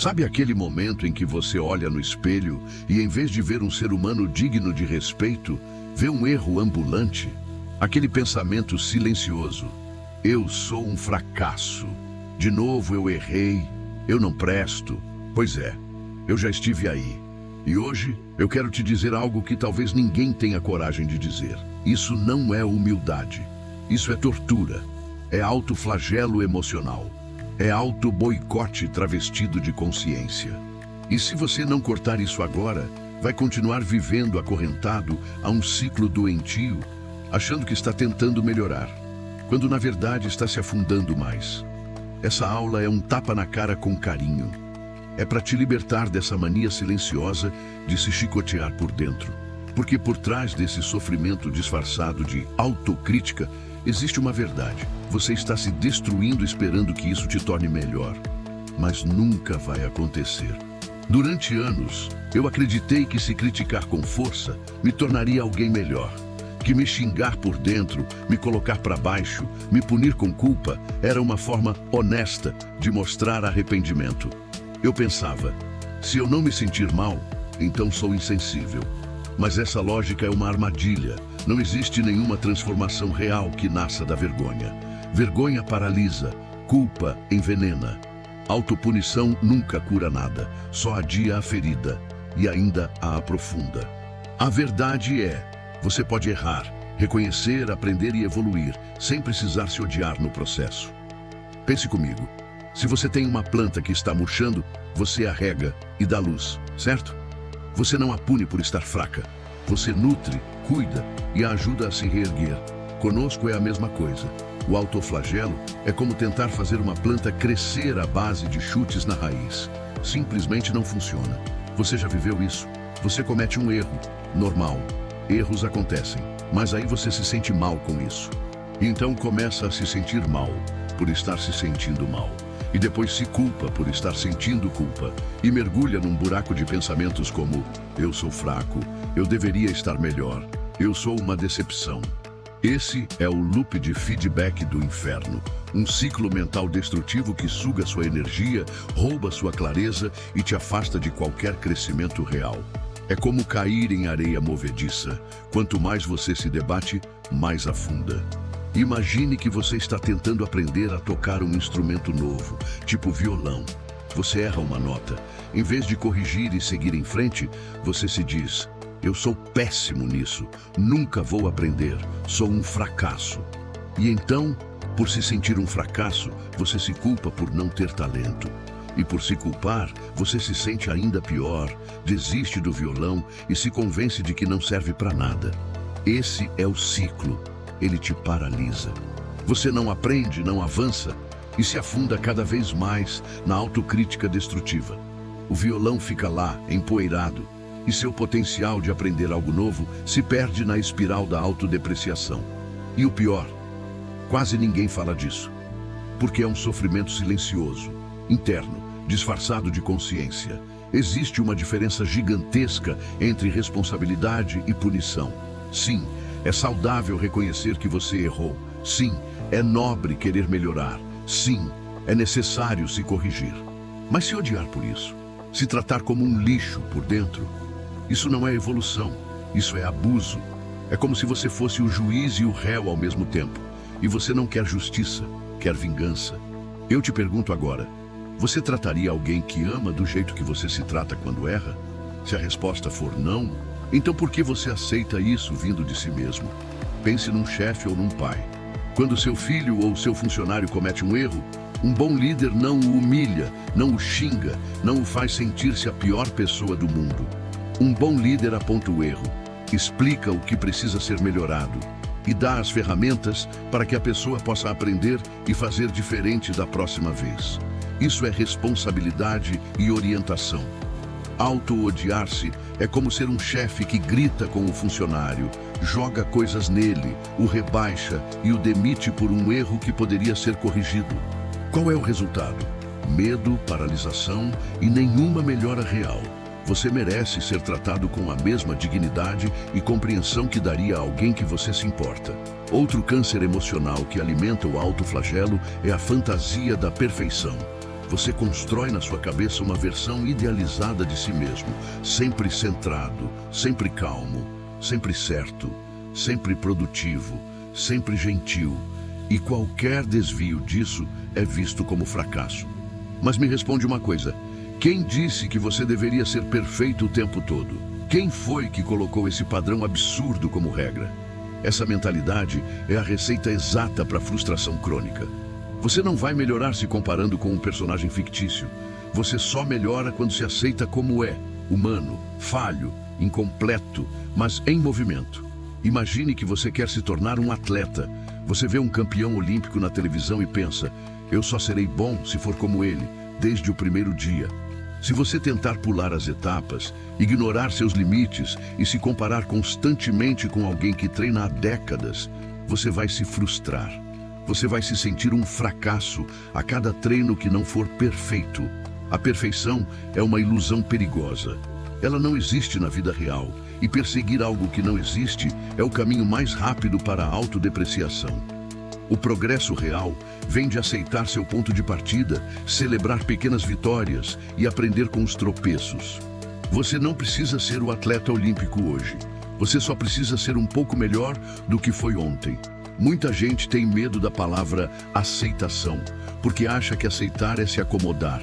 Sabe aquele momento em que você olha no espelho e, em vez de ver um ser humano digno de respeito, vê um erro ambulante? Aquele pensamento silencioso: eu sou um fracasso. De novo eu errei. Eu não presto. Pois é, eu já estive aí. E hoje eu quero te dizer algo que talvez ninguém tenha coragem de dizer. Isso não é humildade. Isso é tortura. É autoflagelo emocional. É auto-boicote travestido de consciência. E se você não cortar isso agora, vai continuar vivendo acorrentado a um ciclo doentio, achando que está tentando melhorar, quando na verdade está se afundando mais. Essa aula é um tapa na cara com carinho. É para te libertar dessa mania silenciosa de se chicotear por dentro. Porque por trás desse sofrimento disfarçado de autocrítica, existe uma verdade. Você está se destruindo esperando que isso te torne melhor. Mas nunca vai acontecer. Durante anos, eu acreditei que se criticar com força, me tornaria alguém melhor. Que me xingar por dentro, me colocar para baixo, me punir com culpa, era uma forma honesta de mostrar arrependimento. Eu pensava, se eu não me sentir mal, então sou insensível. Mas essa lógica é uma armadilha. Não existe nenhuma transformação real que nasça da vergonha. Vergonha paralisa, culpa envenena. Autopunição nunca cura nada, só adia a ferida e ainda a aprofunda. A verdade é, você pode errar, reconhecer, aprender e evoluir, sem precisar se odiar no processo. Pense comigo. Se você tem uma planta que está murchando, você a rega e dá luz, certo? Você não a pune por estar fraca. Você nutre, cuida e a ajuda a se reerguer. Conosco é a mesma coisa. O autoflagelo é como tentar fazer uma planta crescer à base de chutes na raiz. Simplesmente não funciona. Você já viveu isso? Você comete um erro. Normal. Erros acontecem. Mas aí você se sente mal com isso. E então começa a se sentir mal por estar se sentindo mal. E depois se culpa por estar sentindo culpa e mergulha num buraco de pensamentos como: eu sou fraco, eu deveria estar melhor, eu sou uma decepção. Esse é o loop de feedback do inferno, um ciclo mental destrutivo que suga sua energia, rouba sua clareza e te afasta de qualquer crescimento real. É como cair em areia movediça. Quanto mais você se debate, mais afunda. Imagine que você está tentando aprender a tocar um instrumento novo, tipo violão. Você erra uma nota. Em vez de corrigir e seguir em frente, você se diz: eu sou péssimo nisso, nunca vou aprender, sou um fracasso. E então, por se sentir um fracasso, você se culpa por não ter talento. E por se culpar, você se sente ainda pior, desiste do violão e se convence de que não serve para nada. Esse é o ciclo. Ele te paralisa. Você não aprende, não avança e se afunda cada vez mais na autocrítica destrutiva. O violão fica lá, empoeirado, e seu potencial de aprender algo novo se perde na espiral da autodepreciação. E o pior, quase ninguém fala disso, porque é um sofrimento silencioso, interno, disfarçado de consciência. Existe uma diferença gigantesca entre responsabilidade e punição. Sim, é saudável reconhecer que você errou. Sim, é nobre querer melhorar. Sim, é necessário se corrigir. Mas se odiar por isso, se tratar como um lixo por dentro, isso não é evolução, isso é abuso. É como se você fosse o juiz e o réu ao mesmo tempo. E você não quer justiça, quer vingança. Eu te pergunto agora, você trataria alguém que ama do jeito que você se trata quando erra? Se a resposta for não, então por que você aceita isso vindo de si mesmo? Pense num chefe ou num pai. Quando seu filho ou seu funcionário comete um erro, um bom líder não o humilha, não o xinga, não o faz sentir-se a pior pessoa do mundo. Um bom líder aponta o erro, explica o que precisa ser melhorado e dá as ferramentas para que a pessoa possa aprender e fazer diferente da próxima vez. Isso é responsabilidade e orientação. Auto-odiar-se é como ser um chefe que grita com o funcionário, joga coisas nele, o rebaixa e o demite por um erro que poderia ser corrigido. Qual é o resultado? Medo, paralisação e nenhuma melhora real. Você merece ser tratado com a mesma dignidade e compreensão que daria a alguém que você se importa. Outro câncer emocional que alimenta o autoflagelo é a fantasia da perfeição. Você constrói na sua cabeça uma versão idealizada de si mesmo, sempre centrado, sempre calmo, sempre certo, sempre produtivo, sempre gentil. E qualquer desvio disso é visto como fracasso. Mas me responde uma coisa: quem disse que você deveria ser perfeito o tempo todo? Quem foi que colocou esse padrão absurdo como regra? Essa mentalidade é a receita exata para a frustração crônica. Você não vai melhorar se comparando com um personagem fictício. Você só melhora quando se aceita como é, humano, falho, incompleto, mas em movimento. Imagine que você quer se tornar um atleta. Você vê um campeão olímpico na televisão e pensa: eu só serei bom se for como ele, desde o primeiro dia. Se você tentar pular as etapas, ignorar seus limites e se comparar constantemente com alguém que treina há décadas, você vai se frustrar. Você vai se sentir um fracasso a cada treino que não for perfeito. A perfeição é uma ilusão perigosa. Ela não existe na vida real, e perseguir algo que não existe é o caminho mais rápido para a autodepreciação. O progresso real vem de aceitar seu ponto de partida, celebrar pequenas vitórias e aprender com os tropeços. Você não precisa ser o atleta olímpico hoje. Você só precisa ser um pouco melhor do que foi ontem. Muita gente tem medo da palavra aceitação, porque acha que aceitar é se acomodar.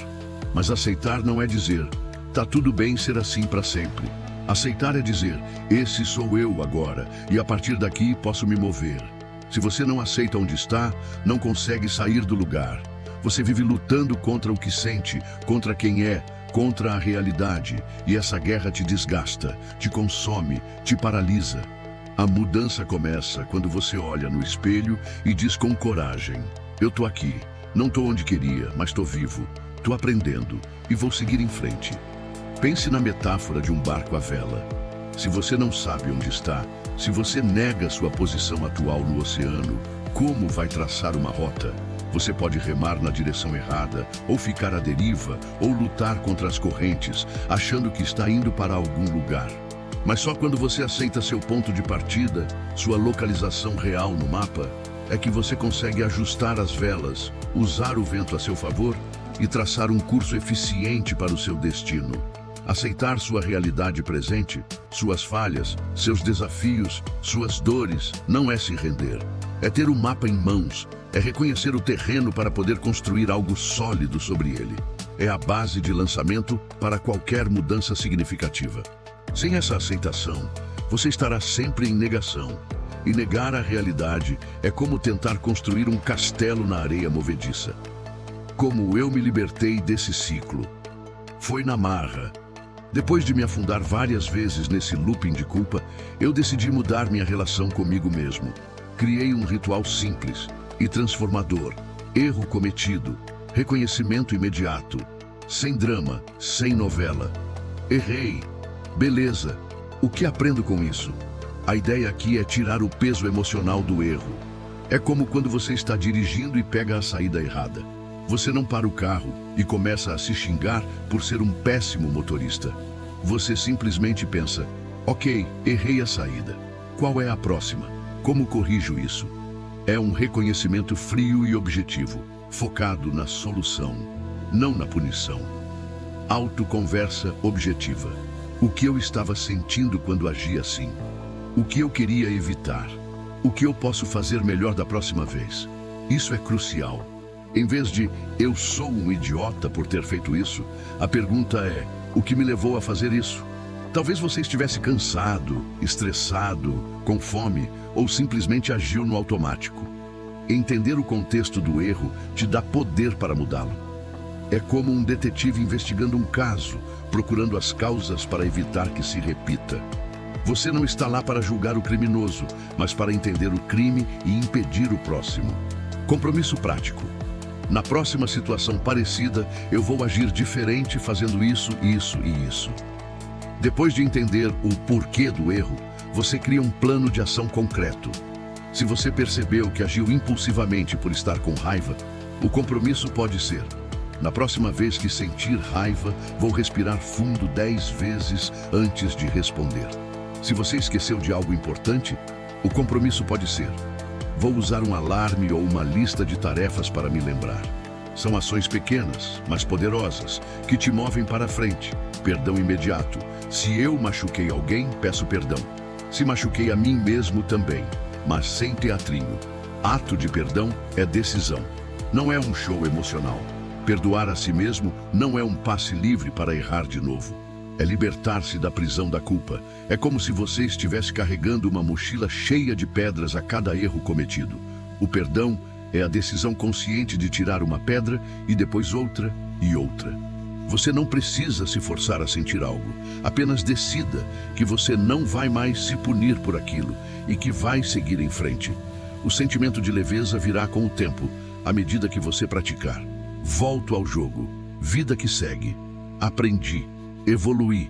Mas aceitar não é dizer: tá tudo bem ser assim para sempre. Aceitar é dizer: esse sou eu agora, e a partir daqui posso me mover. Se você não aceita onde está, não consegue sair do lugar. Você vive lutando contra o que sente, contra quem é, contra a realidade, e essa guerra te desgasta, te consome, te paralisa. A mudança começa quando você olha no espelho e diz com coragem: eu tô aqui, não tô onde queria, mas tô vivo, tô aprendendo e vou seguir em frente. Pense na metáfora de um barco à vela. Se você não sabe onde está, se você nega sua posição atual no oceano, como vai traçar uma rota? Você pode remar na direção errada, ou ficar à deriva, ou lutar contra as correntes, achando que está indo para algum lugar. Mas só quando você aceita seu ponto de partida, sua localização real no mapa, é que você consegue ajustar as velas, usar o vento a seu favor e traçar um curso eficiente para o seu destino. Aceitar sua realidade presente, suas falhas, seus desafios, suas dores, não é se render. É ter o mapa em mãos, é reconhecer o terreno para poder construir algo sólido sobre ele. É a base de lançamento para qualquer mudança significativa. Sem essa aceitação, você estará sempre em negação. E negar a realidade é como tentar construir um castelo na areia movediça. Como eu me libertei desse ciclo? Foi na marra. Depois de me afundar várias vezes nesse looping de culpa, eu decidi mudar minha relação comigo mesmo. Criei um ritual simples e transformador. Erro cometido, reconhecimento imediato, sem drama, sem novela. Errei. Beleza. O que aprendo com isso? A ideia aqui é tirar o peso emocional do erro. É como quando você está dirigindo e pega a saída errada. Você não para o carro e começa a se xingar por ser um péssimo motorista. Você simplesmente pensa: ok, errei a saída. Qual é a próxima? Como corrijo isso? É um reconhecimento frio e objetivo, focado na solução, não na punição. Autoconversa objetiva. O que eu estava sentindo quando agi assim? O que eu queria evitar? O que eu posso fazer melhor da próxima vez? Isso é crucial. Em vez de eu sou um idiota por ter feito isso, a pergunta é: o que me levou a fazer isso? Talvez você estivesse cansado, estressado, com fome ou simplesmente agiu no automático. Entender o contexto do erro te dá poder para mudá-lo. É como um detetive investigando um caso, procurando as causas para evitar que se repita. Você não está lá para julgar o criminoso, mas para entender o crime e impedir o próximo. Compromisso prático. Na próxima situação parecida, eu vou agir diferente fazendo isso, isso e isso. Depois de entender o porquê do erro, você cria um plano de ação concreto. Se você percebeu que agiu impulsivamente por estar com raiva, o compromisso pode ser: na próxima vez que sentir raiva, vou respirar fundo 10 vezes antes de responder. Se você esqueceu de algo importante, o compromisso pode ser: vou usar um alarme ou uma lista de tarefas para me lembrar. São ações pequenas, mas poderosas, que te movem para frente. Perdão imediato. Se eu machuquei alguém, peço perdão. Se machuquei a mim mesmo também, mas sem teatrinho. Ato de perdão é decisão. Não é um show emocional. Perdoar a si mesmo não é um passe livre para errar de novo. É libertar-se da prisão da culpa. É como se você estivesse carregando uma mochila cheia de pedras a cada erro cometido. O perdão é a decisão consciente de tirar uma pedra e depois outra e outra. Você não precisa se forçar a sentir algo. Apenas decida que você não vai mais se punir por aquilo e que vai seguir em frente. O sentimento de leveza virá com o tempo, à medida que você praticar. Volto ao jogo. Vida que segue. Aprendi. Evoluí.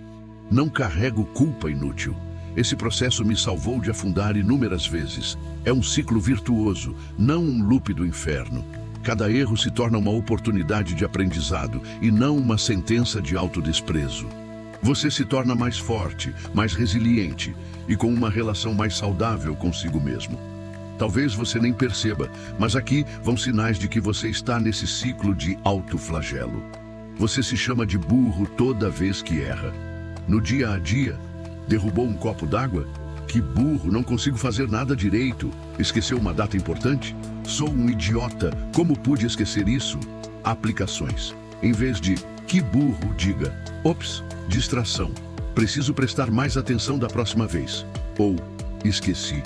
Não carrego culpa inútil. Esse processo me salvou de afundar inúmeras vezes. É um ciclo virtuoso, não um loop do inferno. Cada erro se torna uma oportunidade de aprendizado e não uma sentença de autodesprezo. Você se torna mais forte, mais resiliente e com uma relação mais saudável consigo mesmo. Talvez você nem perceba, mas aqui vão sinais de que você está nesse ciclo de autoflagelo. Você se chama de burro toda vez que erra. No dia a dia, derrubou um copo d'água? Que burro, não consigo fazer nada direito. Esqueceu uma data importante? Sou um idiota, como pude esquecer isso? Aplicações. Em vez de que burro, diga: ops, distração. Preciso prestar mais atenção da próxima vez. Ou esqueci.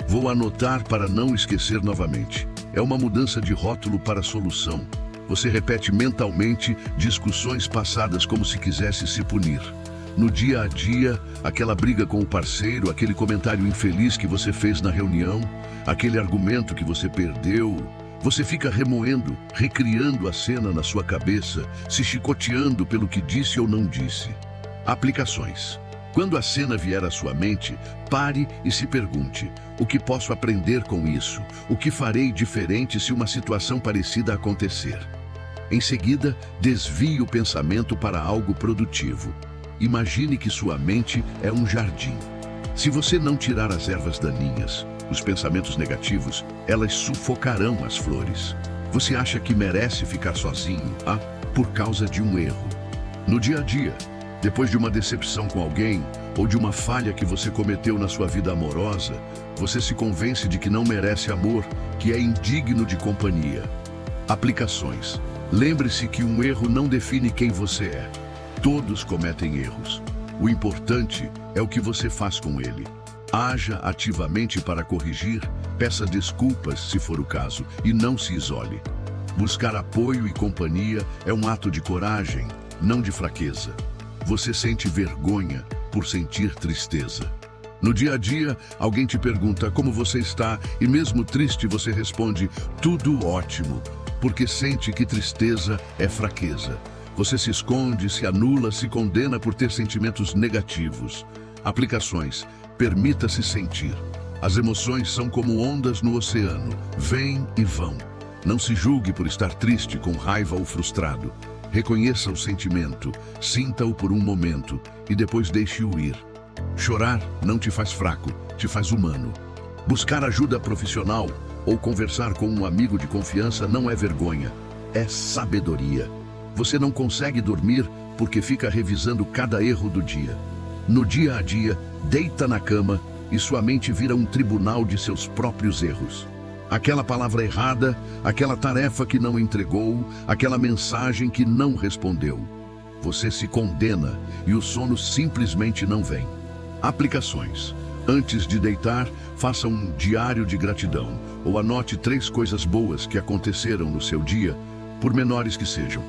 Vou anotar para não esquecer novamente. É uma mudança de rótulo para solução. Você repete mentalmente discussões passadas como se quisesse se punir. No dia a dia, aquela briga com o parceiro, aquele comentário infeliz que você fez na reunião, aquele argumento que você perdeu, você fica remoendo, recriando a cena na sua cabeça, se chicoteando pelo que disse ou não disse. Aplicações. Quando a cena vier à sua mente, pare e se pergunte: o que posso aprender com isso? O que farei diferente se uma situação parecida acontecer? Em seguida, desvie o pensamento para algo produtivo. Imagine que sua mente é um jardim. Se você não tirar as ervas daninhas, os pensamentos negativos, elas sufocarão as flores. Você acha que merece ficar sozinho, por causa de um erro. No dia a dia, depois de uma decepção com alguém ou de uma falha que você cometeu na sua vida amorosa, você se convence de que não merece amor, que é indigno de companhia. Aplicações. Lembre-se que um erro não define quem você é. Todos cometem erros. O importante é o que você faz com ele. Haja ativamente para corrigir, peça desculpas se for o caso e não se isole. Buscar apoio e companhia é um ato de coragem, não de fraqueza. Você sente vergonha por sentir tristeza. No dia a dia, alguém te pergunta como você está e mesmo triste você responde: tudo ótimo, porque sente que tristeza é fraqueza. Você se esconde, se anula, se condena por ter sentimentos negativos. Aplicações. Permita-se sentir. As emoções são como ondas no oceano. Vêm e vão. Não se julgue por estar triste, com raiva ou frustrado. Reconheça o sentimento, sinta-o por um momento e depois deixe-o ir. Chorar não te faz fraco, te faz humano. Buscar ajuda profissional ou conversar com um amigo de confiança não é vergonha, é sabedoria. Você não consegue dormir porque fica revisando cada erro do dia. No dia a dia, deita na cama e sua mente vira um tribunal de seus próprios erros. Aquela palavra errada, aquela tarefa que não entregou, aquela mensagem que não respondeu. Você se condena e o sono simplesmente não vem. Aplicações. Antes de deitar, faça um diário de gratidão ou anote 3 coisas boas que aconteceram no seu dia, por menores que sejam.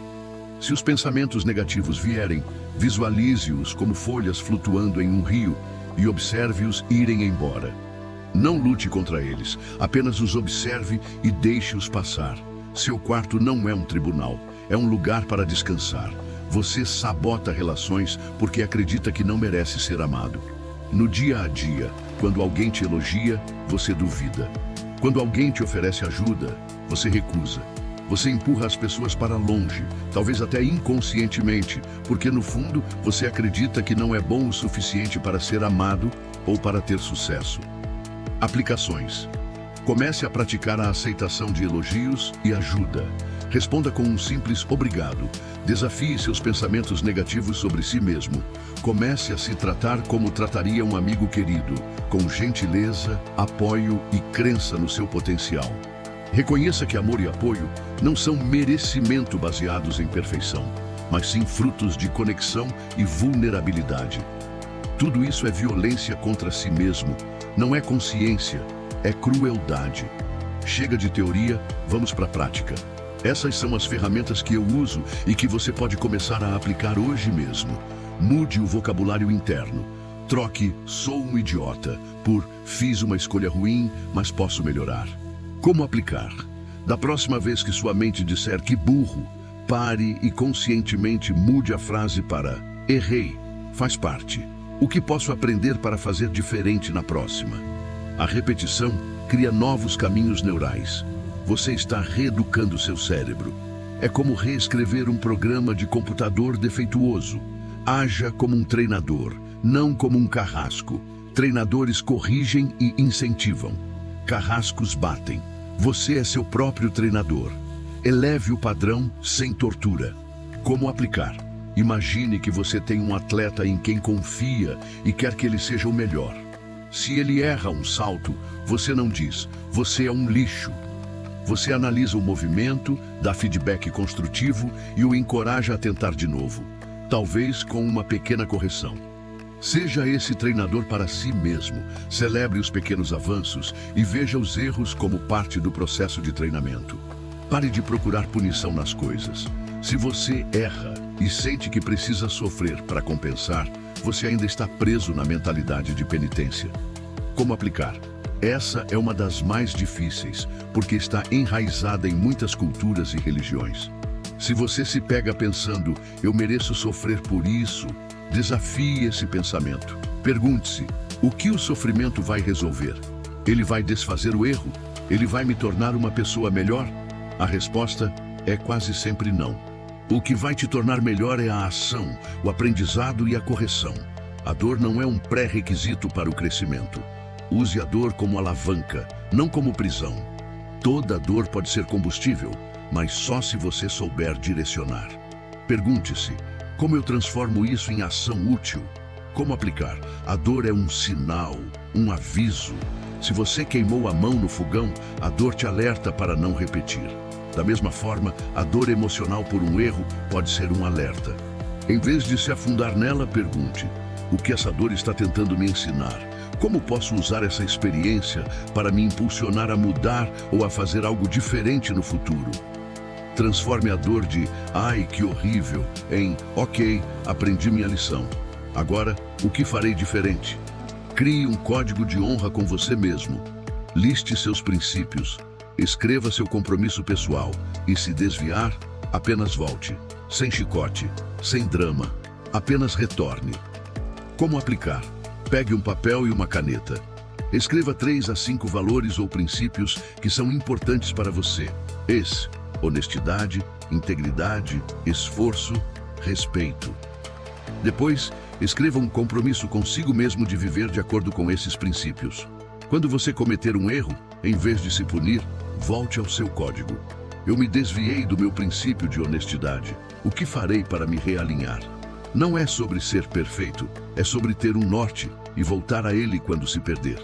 Se os pensamentos negativos vierem, visualize-os como folhas flutuando em um rio e observe-os irem embora. Não lute contra eles, apenas os observe e deixe-os passar. Seu quarto não é um tribunal, é um lugar para descansar. Você sabota relações porque acredita que não merece ser amado. No dia a dia, quando alguém te elogia, você duvida. Quando alguém te oferece ajuda, você recusa. Você empurra as pessoas para longe, talvez até inconscientemente, porque no fundo você acredita que não é bom o suficiente para ser amado ou para ter sucesso. Aplicações. Comece a praticar a aceitação de elogios e ajuda. Responda com um simples obrigado. Desafie seus pensamentos negativos sobre si mesmo. Comece a se tratar como trataria um amigo querido, com gentileza, apoio e crença no seu potencial. Reconheça que amor e apoio não são merecimento baseados em perfeição, mas sim frutos de conexão e vulnerabilidade. Tudo isso é violência contra si mesmo, não é consciência, é crueldade. Chega de teoria, vamos para a prática. Essas são as ferramentas que eu uso e que você pode começar a aplicar hoje mesmo. Mude o vocabulário interno. Troque "sou um idiota" por "fiz uma escolha ruim, mas posso melhorar". Como aplicar? Da próxima vez que sua mente disser "que burro", pare e conscientemente mude a frase para "errei, faz parte. O que posso aprender para fazer diferente na próxima?". A repetição cria novos caminhos neurais. Você está reeducando seu cérebro. É como reescrever um programa de computador defeituoso. Haja como um treinador, não como um carrasco. Treinadores corrigem e incentivam. Carrascos batem. Você é seu próprio treinador. Eleve o padrão sem tortura. Como aplicar? Imagine que você tem um atleta em quem confia e quer que ele seja o melhor. Se ele erra um salto, você não diz "você é um lixo". Você analisa o movimento, dá feedback construtivo e o encoraja a tentar de novo, talvez com uma pequena correção. Seja esse treinador para si mesmo, celebre os pequenos avanços e veja os erros como parte do processo de treinamento. Pare de procurar punição nas coisas. Se você erra e sente que precisa sofrer para compensar, você ainda está preso na mentalidade de penitência. Como aplicar? Essa é uma das mais difíceis, porque está enraizada em muitas culturas e religiões. Se você se pega pensando "eu mereço sofrer por isso", desafie esse pensamento. Pergunte-se: o que o sofrimento vai resolver? Ele vai desfazer o erro? Ele vai me tornar uma pessoa melhor? A resposta é quase sempre não. O que vai te tornar melhor é a ação, o aprendizado e a correção. A dor não é um pré-requisito para o crescimento. Use a dor como alavanca, não como prisão. Toda dor pode ser combustível, mas só se você souber direcionar. Pergunte-se: como eu transformo isso em ação útil? Como aplicar? A dor é um sinal, um aviso. Se você queimou a mão no fogão, a dor te alerta para não repetir. Da mesma forma, a dor emocional por um erro pode ser um alerta. Em vez de se afundar nela, pergunte: o que essa dor está tentando me ensinar? Como posso usar essa experiência para me impulsionar a mudar ou a fazer algo diferente no futuro? Transforme a dor de "ai, que horrível" em "ok, aprendi minha lição. Agora, o que farei diferente?". Crie um código de honra com você mesmo. Liste seus princípios. Escreva seu compromisso pessoal e, se desviar, apenas volte. Sem chicote, sem drama. Apenas retorne. Como aplicar? Pegue um papel e uma caneta. Escreva 3 a 5 valores ou princípios que são importantes para você. Honestidade, integridade, esforço, respeito. Depois, escreva um compromisso consigo mesmo de viver de acordo com esses princípios. Quando você cometer um erro, em vez de se punir, volte ao seu código. Eu me desviei do meu princípio de honestidade. O que farei para me realinhar? Não é sobre ser perfeito, é sobre ter um norte e voltar a ele quando se perder.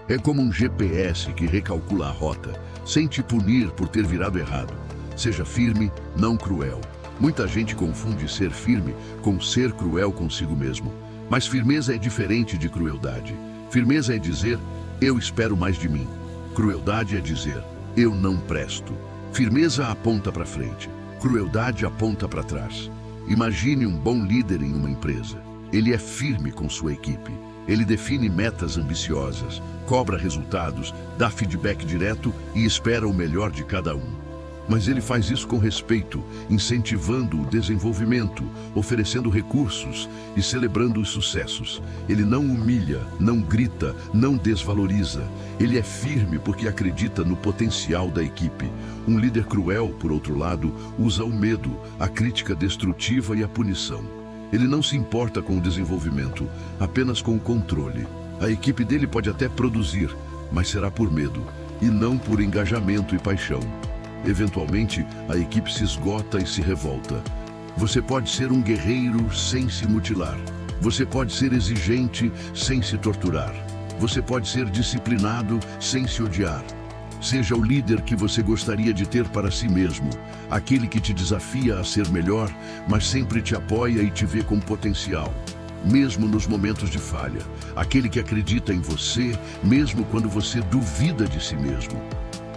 É como um GPS que recalcula a rota, sem te punir por ter virado errado. Seja firme, não cruel. Muita gente confunde ser firme com ser cruel consigo mesmo. Mas firmeza é diferente de crueldade. Firmeza é dizer: eu espero mais de mim. Crueldade é dizer: eu não presto. Firmeza aponta para frente. Crueldade aponta para trás. Imagine um bom líder em uma empresa. Ele é firme com sua equipe. Ele define metas ambiciosas, cobra resultados, dá feedback direto e espera o melhor de cada um. Mas ele faz isso com respeito, incentivando o desenvolvimento, oferecendo recursos e celebrando os sucessos. Ele não humilha, não grita, não desvaloriza. Ele é firme porque acredita no potencial da equipe. Um líder cruel, por outro lado, usa o medo, a crítica destrutiva e a punição. Ele não se importa com o desenvolvimento, apenas com o controle. A equipe dele pode até produzir, mas será por medo, e não por engajamento e paixão. Eventualmente, a equipe se esgota e se revolta. Você pode ser um guerreiro sem se mutilar. Você pode ser exigente sem se torturar. Você pode ser disciplinado sem se odiar. Seja o líder que você gostaria de ter para si mesmo, aquele que te desafia a ser melhor, mas sempre te apoia e te vê com potencial. Mesmo nos momentos de falha, aquele que acredita em você, mesmo quando você duvida de si mesmo.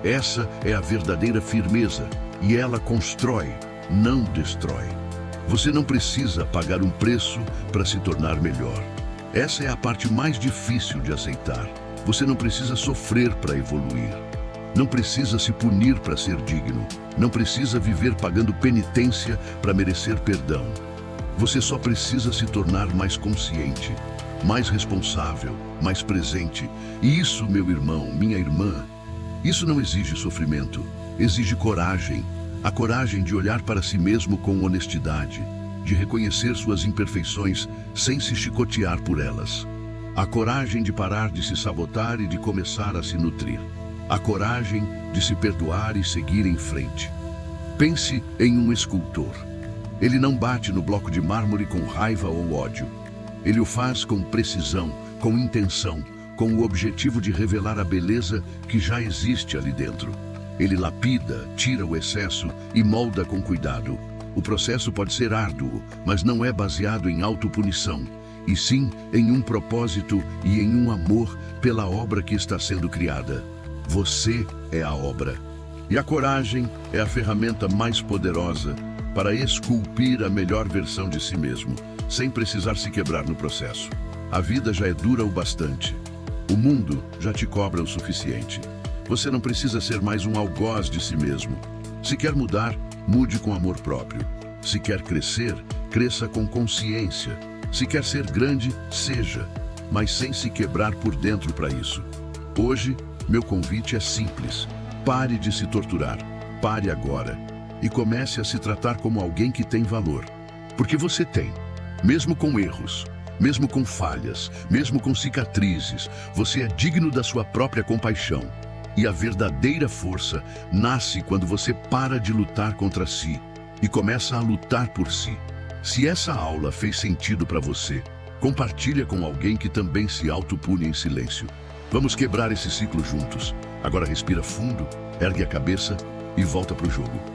Essa é a verdadeira firmeza, e ela constrói, não destrói. Você não precisa pagar um preço para se tornar melhor. Essa é a parte mais difícil de aceitar. Você não precisa sofrer para evoluir. Não precisa se punir para ser digno. Não precisa viver pagando penitência para merecer perdão. Você só precisa se tornar mais consciente, mais responsável, mais presente. E isso, meu irmão, minha irmã, isso não exige sofrimento, exige coragem. A coragem de olhar para si mesmo com honestidade, de reconhecer suas imperfeições sem se chicotear por elas. A coragem de parar de se sabotar e de começar a se nutrir. A coragem de se perdoar e seguir em frente. Pense em um escultor. Ele não bate no bloco de mármore com raiva ou ódio. Ele o faz com precisão, com intenção, com o objetivo de revelar a beleza que já existe ali dentro. Ele lapida, tira o excesso e molda com cuidado. O processo pode ser árduo, mas não é baseado em autopunição, e sim em um propósito e em um amor pela obra que está sendo criada. Você é a obra. E a coragem é a ferramenta mais poderosa para esculpir a melhor versão de si mesmo, sem precisar se quebrar no processo. A vida já é dura o bastante. O mundo já te cobra o suficiente. Você não precisa ser mais um algoz de si mesmo. Se quer mudar, mude com amor próprio. Se quer crescer, cresça com consciência. Se quer ser grande, seja, mas sem se quebrar por dentro para isso. Hoje, meu convite é simples. Pare de se torturar. Pare agora. E comece a se tratar como alguém que tem valor. Porque você tem. Mesmo com erros, mesmo com falhas, mesmo com cicatrizes, você é digno da sua própria compaixão. E a verdadeira força nasce quando você para de lutar contra si e começa a lutar por si. Se essa aula fez sentido para você, compartilha com alguém que também se autopune em silêncio. Vamos quebrar esse ciclo juntos. Agora respira fundo, ergue a cabeça e volta para o jogo.